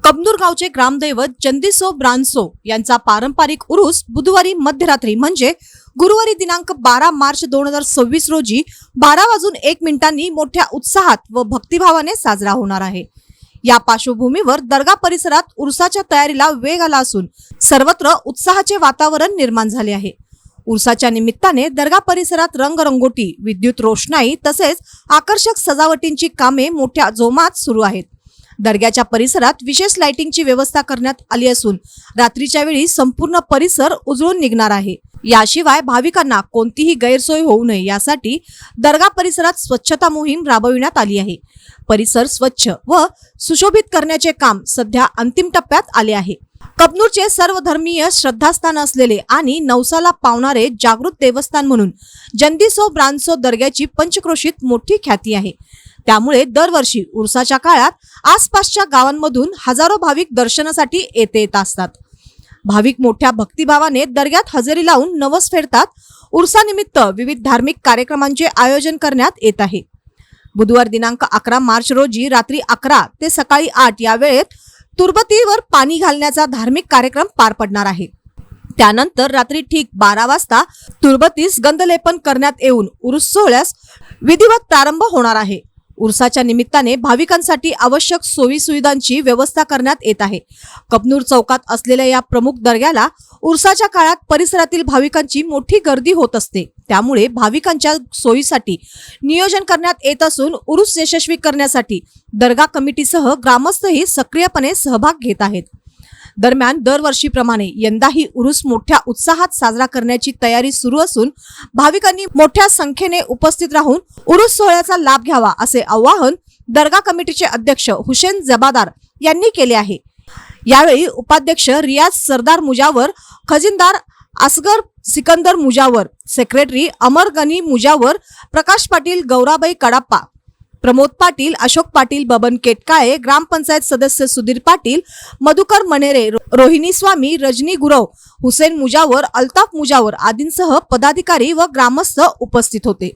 कबनूर गावचे ग्रामदैवत जंदीसो ब्रांसो यांचा पारंपरिक उरूस बुधवारी मध्यरात्री म्हणजे गुरुवारी दिनांक 12 मार्च 2026 रोजी 12:01 मोठ्या उत्साहात व भक्तिभावाने साजरा होणार आहे। या पार्श्वभूमीवर दर्गा परिसरात उरसाच्या तयारीला वेग आला असून सर्वत्र उत्साहाचे वातावरण निर्माण झाले आहे। उरसाच्या निमित्ताने दर्गा परिसरात रंगरंगोटी, विद्युत रोषणाई तसेच आकर्षक सजावटींची कामे मोठ्या जोमात सुरू आहेत। दर्ग्याच्या परिसरात विशेष लाइटिंगची व्यवस्था करण्यात आली असून रात्रीच्या वेळी संपूर्ण परिसर उजळून निघणार आहे। याशिवाय भाविकांना कोणतीही गैरसोय होऊ नये यासाठी दर्गा परिसरात स्वच्छता मोहीम राबविण्यात आली आहे। परिसर स्वच्छ व सुशोभित करण्याचे काम सध्या अंतिम टप्प्यात आले आहे। कबनूरचे सर्वधर्मीय श्रद्धास्थान असलेले आणि नवसाला पावणारे जागृत देवस्थान म्हणून जंदीसो ब्रांसो दर्ग्याची पंचक्रोशीत मोठी ख्याती आहे। त्यामुळे दरवर्षी उरसाच्या काळात आसपासच्या गावांमधून हजारो भाविक दर्शनासाठी येत असतात। भाविक मोठ्या भक्तिभावाने दर्ग्यात हजेरी लावून नवस फेडतात। उरसानिमित्त विविध धार्मिक कार्यक्रमांचे आयोजन करण्यात येत आहे। बुधवार दिनांक 11 मार्च रोजी रात्री 11 ते सकाळी 8 या वेळेत तुरबतीवर पाणी घालण्याचा धार्मिक कार्यक्रम पार पडणार आहे। त्यानंतर रात्री ठीक 12 वाजता तुरबतीस गंधलेपन करण्यात येऊन उरूस सोहळ्यास विधिवत प्रारंभ होणार आहे। उरसाच्या निमित्ताने भाविकांसाठी आवश्यक सोयी सुविधांची व्यवस्था करण्यात येत आहे। कबनूर चौकात असलेल्या या प्रमुख दर्ग्याला उरसाच्या काळात परिसरातील भाविकांची मोठी गर्दी होत असते। त्यामुळे भाविकांच्या सोयीसाठी नियोजन करण्यात येत असून उरूस यशस्वी करण्यासाठी दर्गा कमिटीसह ग्रामस्थही सक्रियपणे सहभाग घेत आहेत। दरम्यान दरवर्षीप्रमाणे यंदाही उरूस मोठ्या उत्साहात साजरा करण्याची तयारी सुरू असून भाविकांनी मोठ्या संख्येने उपस्थित राहून उरूस सोहळ्याचा लाभ घ्यावा असे आवाहन दर्गा कमिटीचे अध्यक्ष हुसेन जबादार यांनी केले आहे। यावेळी उपाध्यक्ष रियाज सरदार मुजावर, खजिनदार असगर सिकंदर मुजावर, सेक्रेटरी अमर गनी मुजावर, प्रकाश पाटील, गौराबाई कडाप्पा, प्रमोद पाटील, अशोक पाटील, बबन केटकाळे, ग्रामपंचायत सदस्य सुधीर पाटील, मधुकर मनेरे, रोहिणी स्वामी, रजनी गुरव, हुसेन मुजावर, अल्ताफ मुजावर आदींसह पदाधिकारी व ग्रामस्थ उपस्थित होते।